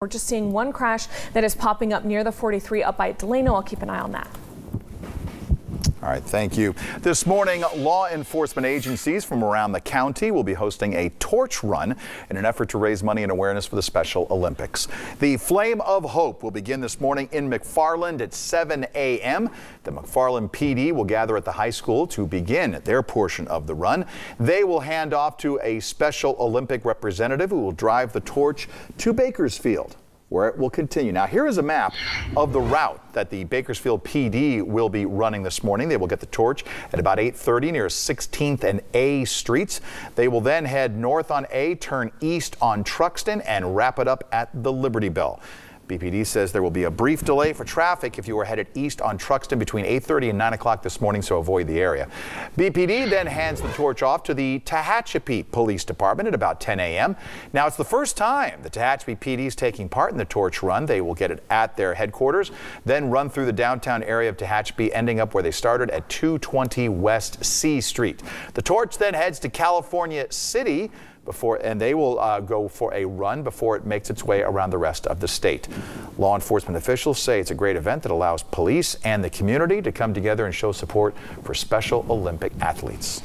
We're just seeing one crash that is popping up near the 43 up by Delano. I'll keep an eye on that. All right, thank you. This morning, law enforcement agencies from around the county will be hosting a torch run in an effort to raise money and awareness for the Special Olympics. The Flame of Hope will begin this morning in McFarland at 7 a.m. The McFarland PD will gather at the high school to begin their portion of the run. They will hand off to a Special Olympic representative who will drive the torch to Bakersfield, where it will continue. Now, here is a map of the route that the Bakersfield PD will be running this morning. They will get the torch at about 8:30 near 16th and A streets. They will then head north on A, turn east on Truxton, and wrap it up at the Liberty Bell. BPD says there will be a brief delay for traffic if you are headed east on Truxton between 8:30 and 9 o'clock this morning, so avoid the area. BPD then hands the torch off to the Tehachapi Police Department at about 10 a.m. Now, it's the first time the Tehachapi PD is taking part in the torch run. They will get it at their headquarters, then run through the downtown area of Tehachapi, ending up where they started at 220 West C Street. The torch then heads to California City, and they will go for a run before it makes its way around the rest of the state. Law enforcement officials say it's a great event that allows police and the community to come together and show support for Special Olympic athletes.